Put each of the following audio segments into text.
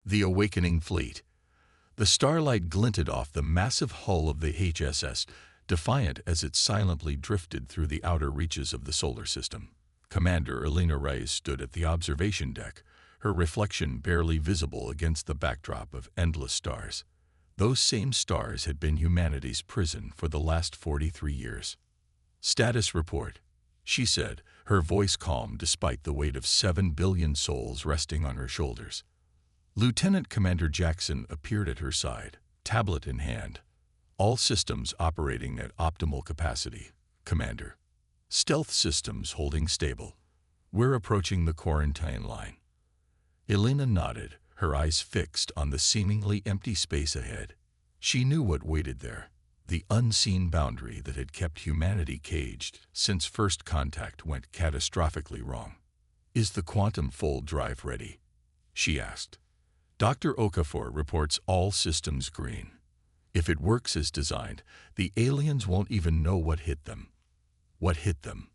The awakening fleet. The starlight glinted off the massive hull of the HSS, defiant as it silently drifted through the outer reaches of the solar system. Commander Elena Reyes stood at the observation deck, her reflection barely visible against the backdrop of endless stars. Those same stars had been humanity's prison for the last 43 years. "Status report," she said, her voice calm despite the weight of 7 billion souls resting on her shoulders. Lieutenant Commander Jackson appeared at her side, tablet in hand. "All systems operating at optimal capacity, Commander. Stealth systems holding stable. We're approaching the quarantine line." Elena nodded, her eyes fixed on the seemingly empty space ahead. She knew what waited there, the unseen boundary that had kept humanity caged since first contact went catastrophically wrong. "Is the quantum fold drive ready?" she asked. "Dr. Okafor reports all systems green. If it works as designed, the aliens won't even know what hit them." "What hit them,"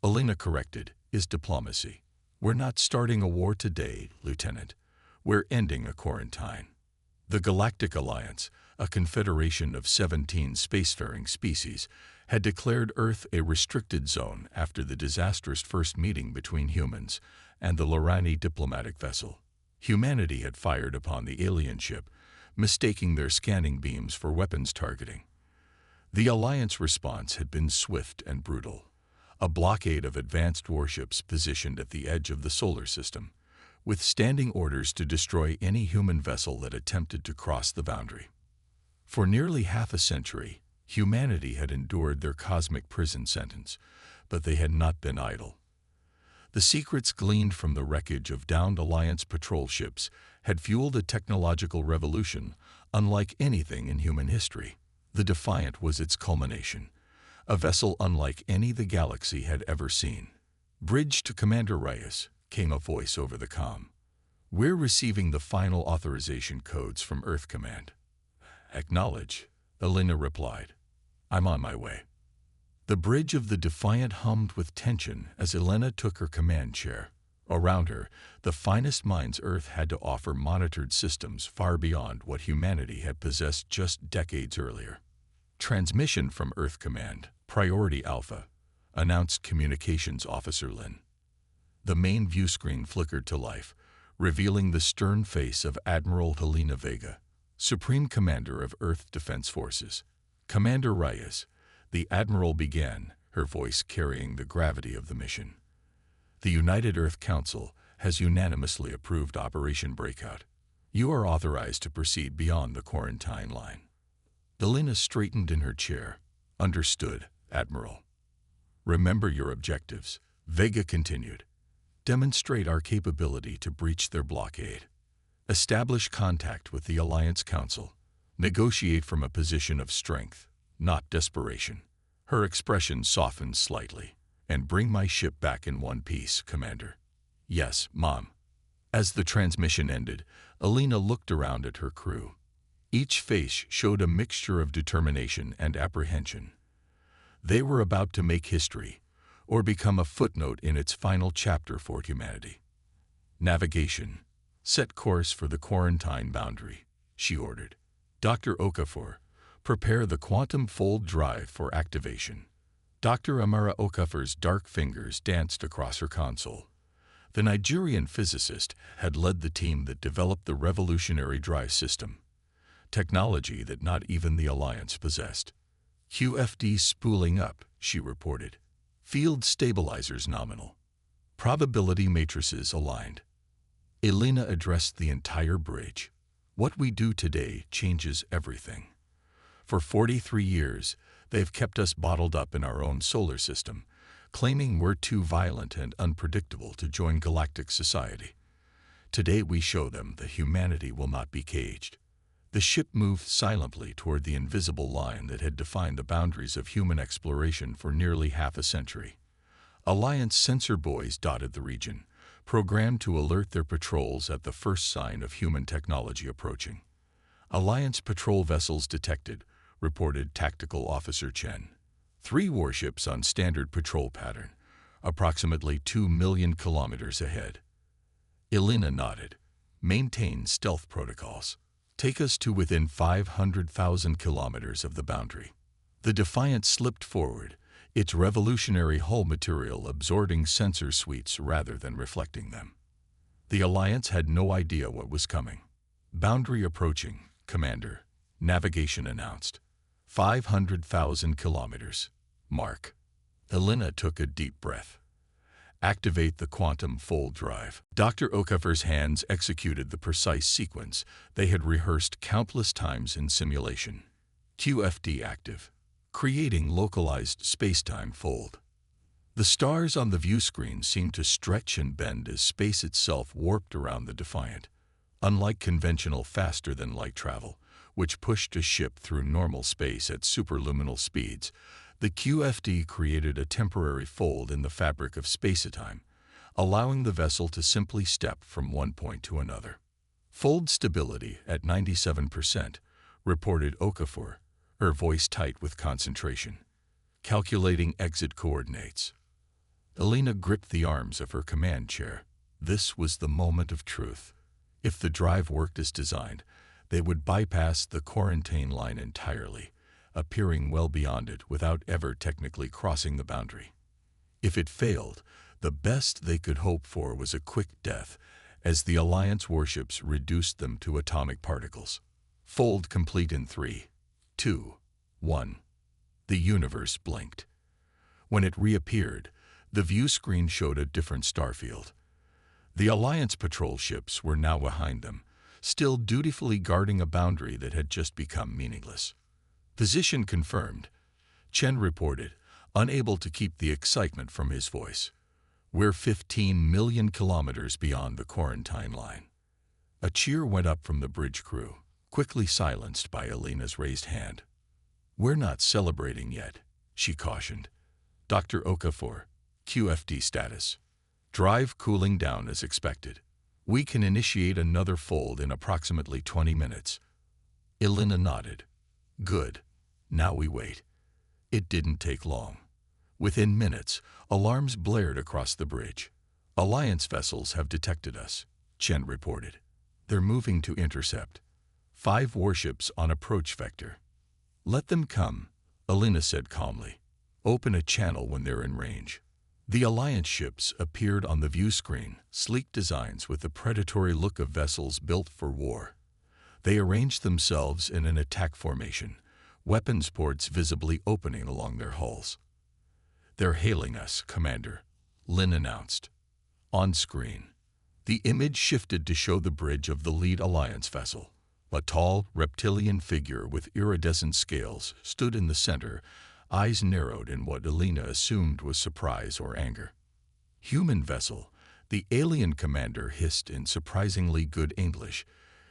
Elena corrected, "is diplomacy. We're not starting a war today, Lieutenant. We're ending a quarantine." The Galactic Alliance, a confederation of 17 spacefaring species, had declared Earth a restricted zone after the disastrous first meeting between humans and the Lorani diplomatic vessel. Humanity had fired upon the alien ship, mistaking their scanning beams for weapons targeting. The Alliance response had been swift and brutal. A blockade of advanced warships positioned at the edge of the solar system, with standing orders to destroy any human vessel that attempted to cross the boundary. For nearly half a century, humanity had endured their cosmic prison sentence, but they had not been idle. The secrets gleaned from the wreckage of downed Alliance patrol ships had fueled a technological revolution unlike anything in human history. The Defiant was its culmination, a vessel unlike any the galaxy had ever seen. "Bridge to Commander Reyes," came a voice over the comm. "We're receiving the final authorization codes from Earth Command." "Acknowledge," Elena replied. "I'm on my way." The bridge of the Defiant hummed with tension as Elena took her command chair. Around her, the finest minds Earth had to offer monitored systems far beyond what humanity had possessed just decades earlier. "Transmission from Earth Command, Priority Alpha," announced Communications Officer Lin. The main viewscreen flickered to life, revealing the stern face of Admiral Helena Vega, Supreme Commander of Earth Defense Forces. "Commander Reyes," the Admiral began, her voice carrying the gravity of the mission. "The United Earth Council has unanimously approved Operation Breakout. You are authorized to proceed beyond the quarantine line." Elena straightened in her chair. "Understood, Admiral." "Remember your objectives," Vega continued. "Demonstrate our capability to breach their blockade. Establish contact with the Alliance Council. Negotiate from a position of strength, not desperation." Her expression softened slightly. "And bring my ship back in one piece, Commander." "Yes, Mom." As the transmission ended, Elena looked around at her crew. Each face showed a mixture of determination and apprehension. They were about to make history, or become a footnote in its final chapter for humanity. "Navigation. Set course for the quarantine boundary," she ordered. "Dr. Okafor, prepare the quantum fold drive for activation." Dr. Amara Okafor's dark fingers danced across her console. The Nigerian physicist had led the team that developed the revolutionary drive system, technology that not even the Alliance possessed. "QFD spooling up," she reported. "Field stabilizers nominal. Probability matrices aligned." Elena addressed the entire bridge. "What we do today changes everything. For 43 years, they've kept us bottled up in our own solar system, claiming we're too violent and unpredictable to join galactic society. Today we show them that humanity will not be caged." The ship moved silently toward the invisible line that had defined the boundaries of human exploration for nearly half a century. Alliance sensor buoys dotted the region, programmed to alert their patrols at the first sign of human technology approaching. "Alliance patrol vessels detected," reported Tactical Officer Chen. 3 warships on standard patrol pattern, approximately 2 million kilometers ahead. Elena nodded. Maintain stealth protocols. Take us to within 500,000 kilometers of the boundary. The Defiant slipped forward, its revolutionary hull material absorbing sensor suites rather than reflecting them. The Alliance had no idea what was coming. Boundary approaching, Commander. Navigation announced. 500,000 kilometers. Mark. Elena took a deep breath. Activate the quantum fold drive. Dr. Okafor's hands executed the precise sequence they had rehearsed countless times in simulation. QFD active. Creating localized space-time fold. The stars on the view screen seemed to stretch and bend as space itself warped around the Defiant. Unlike conventional faster-than-light travel, which pushed a ship through normal space at superluminal speeds, the QFD created a temporary fold in the fabric of space-time, allowing the vessel to simply step from one point to another. Fold stability at 97%, reported Okafor, her voice tight with concentration. Calculating exit coordinates. Elena gripped the arms of her command chair. This was the moment of truth. If the drive worked as designed, they would bypass the quarantine line entirely, appearing well beyond it without ever technically crossing the boundary. If it failed, the best they could hope for was a quick death as the Alliance warships reduced them to atomic particles. Fold complete in 3, 2, 1. The universe blinked. When it reappeared, the view screen showed a different starfield. The Alliance patrol ships were now behind them, still dutifully guarding a boundary that had just become meaningless. Position confirmed, Chen reported, unable to keep the excitement from his voice. We're 15 million kilometers beyond the quarantine line. A cheer went up from the bridge crew, quickly silenced by Elena's raised hand. We're not celebrating yet, she cautioned. Dr. Okafor, QFD status. Drive cooling down as expected. We can initiate another fold in approximately 20 minutes. Elena nodded. Good. Now we wait. It didn't take long. Within minutes, alarms blared across the bridge. Alliance vessels have detected us, Chen reported. They're moving to intercept. 5 warships on approach vector. Let them come, Elena said calmly. Open a channel when they're in range. The Alliance ships appeared on the view screen, sleek designs with the predatory look of vessels built for war. They arranged themselves in an attack formation, weapons ports visibly opening along their hulls. They're hailing us, Commander, Lin announced. On screen, the image shifted to show the bridge of the lead Alliance vessel. A tall, reptilian figure with iridescent scales stood in the center, eyes narrowed in what Elena assumed was surprise or anger. Human vessel, the alien commander hissed in surprisingly good English.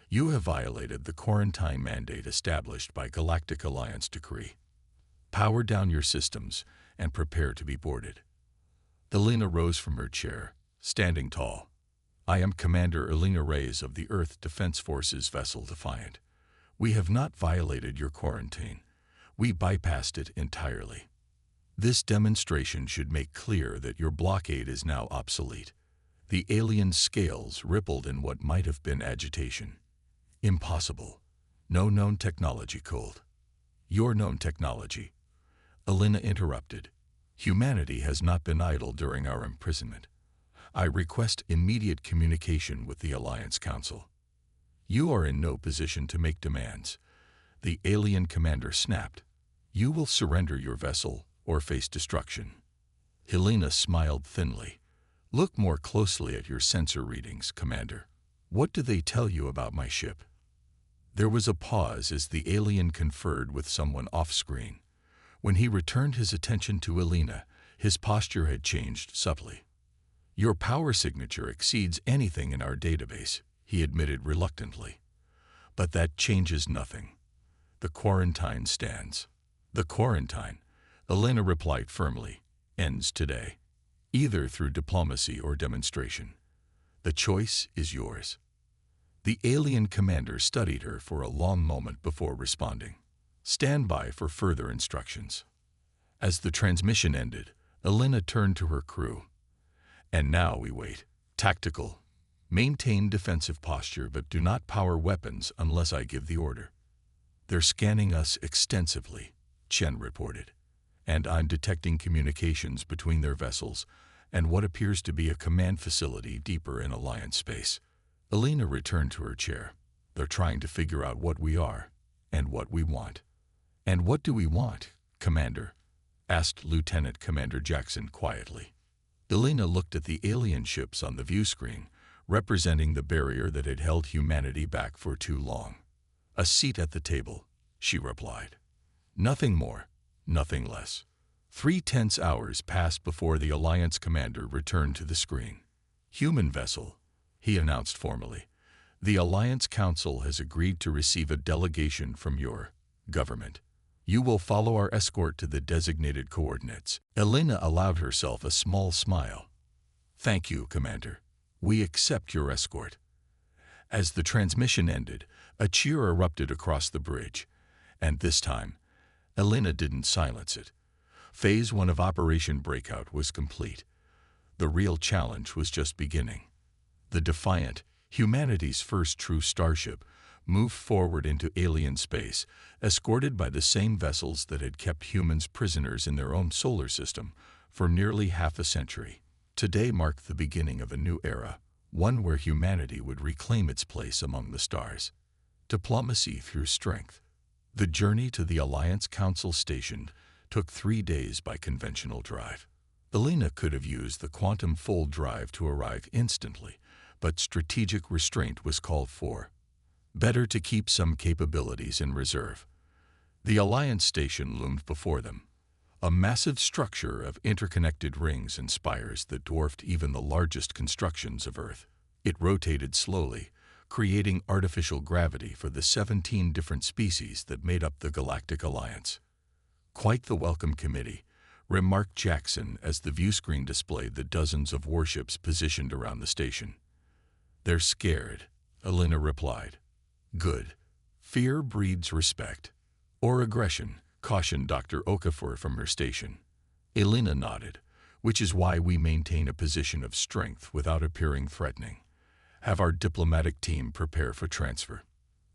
You have violated the quarantine mandate established by Galactic Alliance decree. Power down your systems and prepare to be boarded. Elena rose from her chair, standing tall. I am Commander Elena Reyes of the Earth Defense Forces vessel Defiant. We have not violated your quarantine. We bypassed it entirely. This demonstration should make clear that your blockade is now obsolete. The alien scales rippled in what might have been agitation. Impossible. No known technology cold. Your known technology. Elena interrupted. Humanity has not been idle during our imprisonment. I request immediate communication with the Alliance Council. You are in no position to make demands. The alien commander snapped. You will surrender your vessel or face destruction. Helena smiled thinly. Look more closely at your sensor readings, Commander. What do they tell you about my ship? There was a pause as the alien conferred with someone off-screen. When he returned his attention to Elena, his posture had changed subtly. Your power signature exceeds anything in our database, he admitted reluctantly. But that changes nothing. The quarantine stands. The quarantine, Elena replied firmly, ends today, either through diplomacy or demonstration. The choice is yours. The alien commander studied her for a long moment before responding. Stand by for further instructions. As the transmission ended, Elena turned to her crew. And now we wait. Tactical, Maintain defensive posture, but do not power weapons unless I give the order. They're scanning us extensively, Chen reported, and I'm detecting communications between their vessels and what appears to be a command facility deeper in Alliance space. Elena returned to her chair. They're trying to figure out what we are and what we want. And what do we want, Commander? Asked Lieutenant Commander Jackson quietly. Elena looked at the alien ships on the view screen, representing the barrier that had held humanity back for too long. A seat at the table, she replied. Nothing more, nothing less. 3 tense hours passed before the Alliance commander returned to the screen. Human vessel, he announced formally. The Alliance Council has agreed to receive a delegation from your government. You will follow our escort to the designated coordinates. Elena allowed herself a small smile. Thank you, Commander. We accept your escort. As the transmission ended, a cheer erupted across the bridge, and this time, Elena didn't silence it. Phase 1 of Operation Breakout was complete. The real challenge was just beginning. The Defiant, humanity's first true starship, moved forward into alien space, escorted by the same vessels that had kept humans prisoners in their own solar system for nearly half a century. Today marked the beginning of a new era, one where humanity would reclaim its place among the stars. Diplomacy through strength. The journey to the Alliance Council station took 3 days by conventional drive. Elena could have used the quantum fold drive to arrive instantly, but strategic restraint was called for. Better to keep some capabilities in reserve. The Alliance station loomed before them, a massive structure of interconnected rings and spires that dwarfed even the largest constructions of Earth. It rotated slowly, creating artificial gravity for the 17 different species that made up the Galactic Alliance. Quite the welcome committee, remarked Jackson as the viewscreen displayed the dozens of warships positioned around the station. They're scared, Elena replied. Good. Fear breeds respect. Or aggression, cautioned Dr. Okafor from her station. Elena nodded, which is why we maintain a position of strength without appearing threatening. Have our diplomatic team prepare for transfer.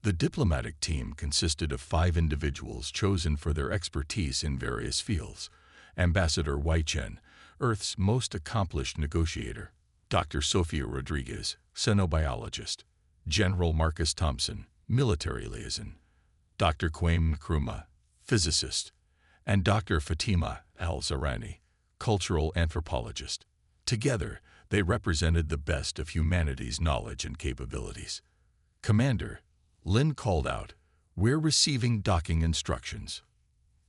The diplomatic team consisted of 5 individuals chosen for their expertise in various fields. Ambassador Wei Chen, Earth's most accomplished negotiator. Dr. Sophia Rodriguez, xenobiologist. General Marcus Thompson, military liaison. Dr. Kwame Nkrumah, physicist. And Dr. Fatima Al-Zarani, cultural anthropologist. Together, they represented the best of humanity's knowledge and capabilities. Commander, Lin called out, we're receiving docking instructions.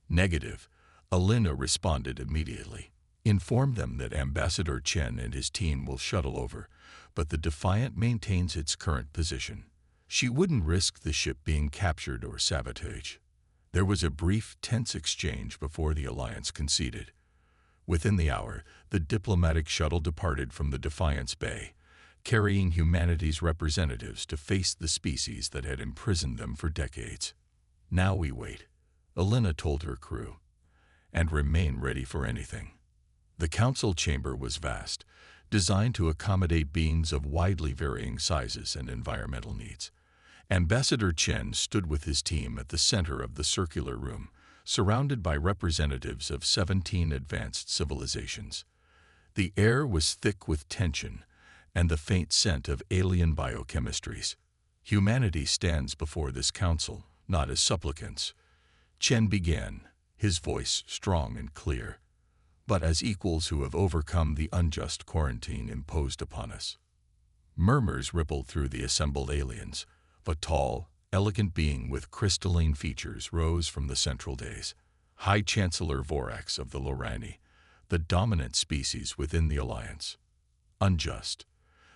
Negative, Elena responded immediately. Inform them that Ambassador Chen and his team will shuttle over, but the Defiant maintains its current position. She wouldn't risk the ship being captured or sabotaged. There was a brief, tense exchange before the Alliance conceded. Within the hour, the diplomatic shuttle departed from the Defiance Bay, carrying humanity's representatives to face the species that had imprisoned them for decades. Now we wait, Elena told her crew, and remain ready for anything. The council chamber was vast, designed to accommodate beings of widely varying sizes and environmental needs. Ambassador Chen stood with his team at the center of the circular room, surrounded by representatives of 17 advanced civilizations. The air was thick with tension and the faint scent of alien biochemistries. Humanity stands before this council, not as supplicants. Chen began, his voice strong and clear, but as equals who have overcome the unjust quarantine imposed upon us. Murmurs rippled through the assembled aliens. A tall, elegant being with crystalline features rose from the central dais. High Chancellor Vorax of the Lorani, the dominant species within the Alliance. Unjust.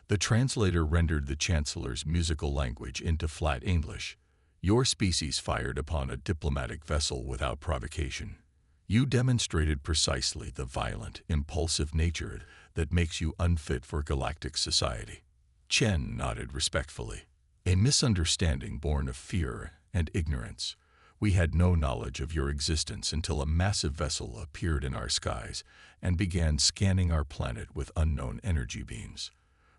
The translator rendered the Chancellor's musical language into flat English. Your species fired upon a diplomatic vessel without provocation. You demonstrated precisely the violent, impulsive nature that makes you unfit for galactic society. Chen nodded respectfully. A misunderstanding born of fear and ignorance. We had no knowledge of your existence until a massive vessel appeared in our skies and began scanning our planet with unknown energy beams.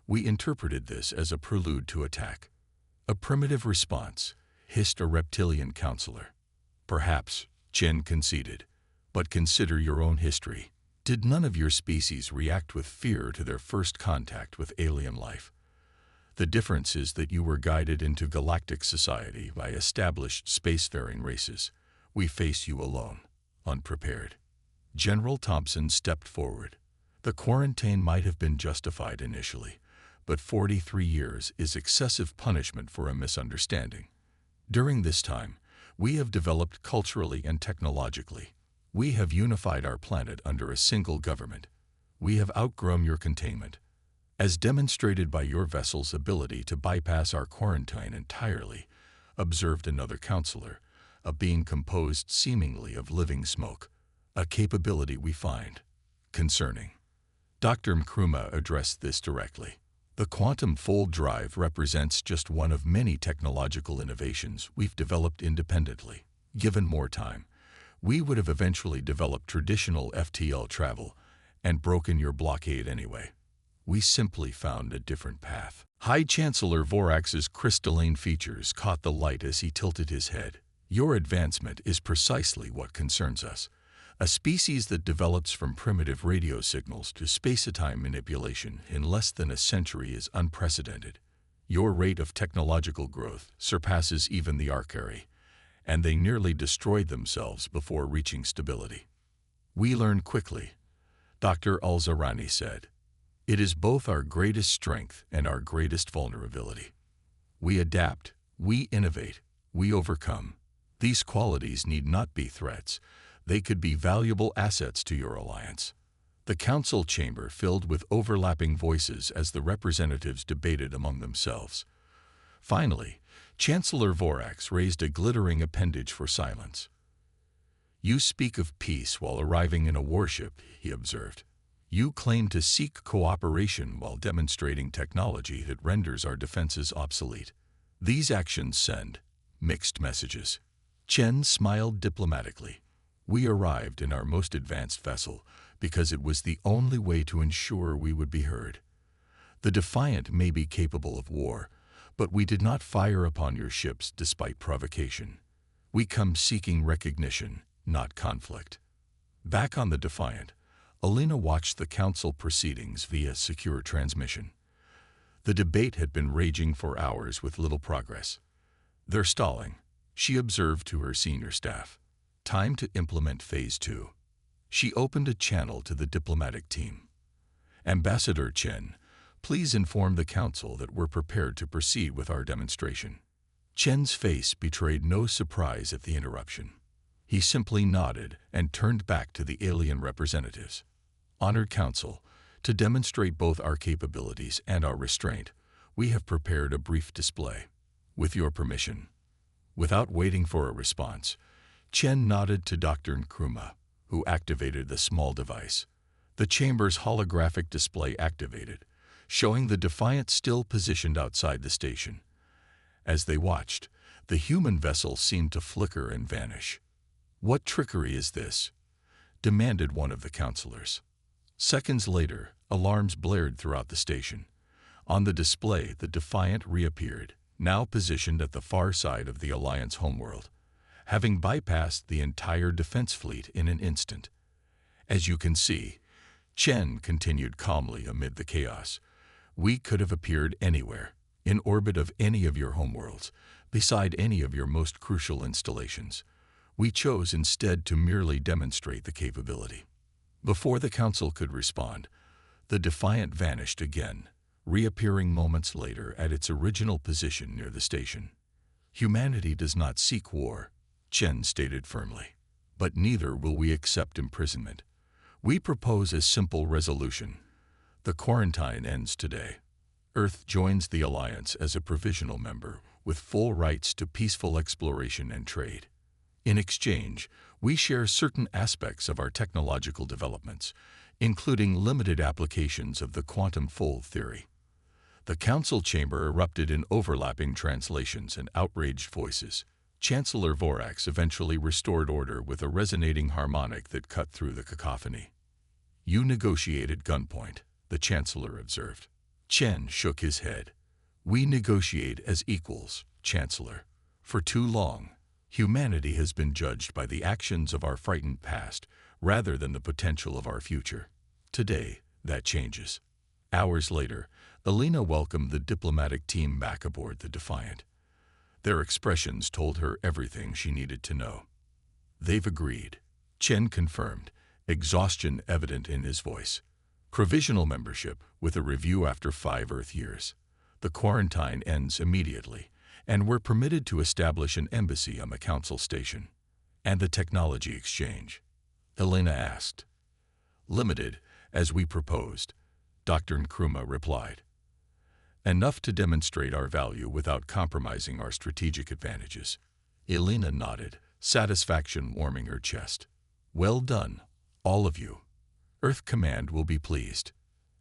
We interpreted this as a prelude to attack. A primitive response, hissed a reptilian counselor. Perhaps, Chen conceded, but consider your own history. Did none of your species react with fear to their first contact with alien life? The difference is that you were guided into galactic society by established spacefaring races. We face you alone, unprepared. General Thompson stepped forward. The quarantine might have been justified initially, but 43 years is excessive punishment for a misunderstanding. During this time, we have developed culturally and technologically. We have unified our planet under a single government. We have outgrown your containment, as demonstrated by your vessel's ability to bypass our quarantine entirely, observed another counselor, a being composed seemingly of living smoke, a capability we find concerning. Dr. Nkrumah addressed this directly. The quantum fold drive represents just one of many technological innovations we've developed independently. Given more time, we would have eventually developed traditional FTL travel and broken your blockade anyway. We simply found a different path. High Chancellor Vorax's crystalline features caught the light as he tilted his head. Your advancement is precisely what concerns us. A species that develops from primitive radio signals to space-time manipulation in less than a century is unprecedented. Your rate of technological growth surpasses even the Arcari, and they nearly destroyed themselves before reaching stability. We learn quickly, Dr. Al-Zarani said. It is both our greatest strength and our greatest vulnerability. We adapt, we innovate, we overcome. These qualities need not be threats. They could be valuable assets to your alliance. The council chamber filled with overlapping voices as the representatives debated among themselves. Finally, Chancellor Vorax raised a glittering appendage for silence. You speak of peace while arriving in a warship, he observed. You claim to seek cooperation while demonstrating technology that renders our defenses obsolete. These actions send mixed messages. Chen smiled diplomatically. We arrived in our most advanced vessel because it was the only way to ensure we would be heard. The Defiant may be capable of war, but we did not fire upon your ships despite provocation. We come seeking recognition, not conflict. Back on the Defiant, Alina watched the council proceedings via secure transmission. The debate had been raging for hours with little progress. They're stalling, she observed to her senior staff. Time to implement Phase 2. She opened a channel to the diplomatic team. Ambassador Chen, please inform the council that we're prepared to proceed with our demonstration. Chen's face betrayed no surprise at the interruption. He simply nodded and turned back to the alien representatives. Honored Council, to demonstrate both our capabilities and our restraint, we have prepared a brief display. With your permission. Without waiting for a response, Chen nodded to Dr. Nkrumah, who activated the small device. The chamber's holographic display activated, showing the Defiant still positioned outside the station. As they watched, the human vessel seemed to flicker and vanish. What trickery is this? Demanded one of the counselors. Seconds later, alarms blared throughout the station. On the display, the Defiant reappeared, now positioned at the far side of the Alliance homeworld, having bypassed the entire defense fleet in an instant. As you can see, Chen continued calmly amid the chaos. We could have appeared anywhere, in orbit of any of your homeworlds, beside any of your most crucial installations. We chose instead to merely demonstrate the capability. Before the council could respond, the Defiant vanished again, reappearing moments later at its original position near the station. Humanity does not seek war, Chen stated firmly, but neither will we accept imprisonment. We propose a simple resolution. The quarantine ends today. Earth joins the Alliance as a provisional member with full rights to peaceful exploration and trade. In exchange, we share certain aspects of our technological developments, including limited applications of the quantum fold theory. The council chamber erupted in overlapping translations and outraged voices. Chancellor Vorax eventually restored order with a resonating harmonic that cut through the cacophony. You negotiate at gunpoint, the Chancellor observed. Chen shook his head. We negotiate as equals, Chancellor. For too long, humanity has been judged by the actions of our frightened past rather than the potential of our future. Today, that changes. Hours later, Alina welcomed the diplomatic team back aboard the Defiant. Their expressions told her everything she needed to know. They've agreed, Chen confirmed, exhaustion evident in his voice. Provisional membership with a review after 5 Earth years. The quarantine ends immediately, and we're permitted to establish an embassy on the council station. And the technology exchange? Helena asked. Limited, as we proposed, Dr. Nkrumah replied. Enough to demonstrate our value without compromising our strategic advantages. Elena nodded, satisfaction warming her chest. Well done, all of you. Earth Command will be pleased.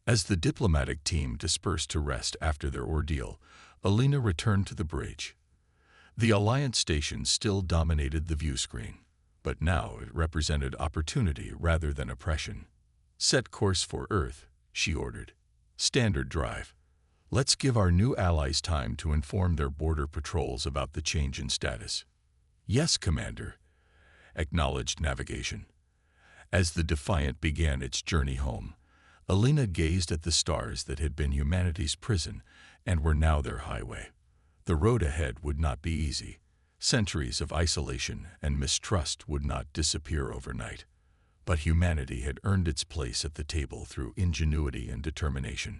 As the diplomatic team dispersed to rest after their ordeal, Alina returned to the bridge. The Alliance station still dominated the view screen, but now it represented opportunity rather than oppression. Set course for Earth, she ordered. Standard drive. Let's give our new allies time to inform their border patrols about the change in status. Yes, Commander, acknowledged navigation. As the Defiant began its journey home, Alina gazed at the stars that had been humanity's prison and were now their highway. The road ahead would not be easy. Centuries of isolation and mistrust would not disappear overnight. But humanity had earned its place at the table through ingenuity and determination.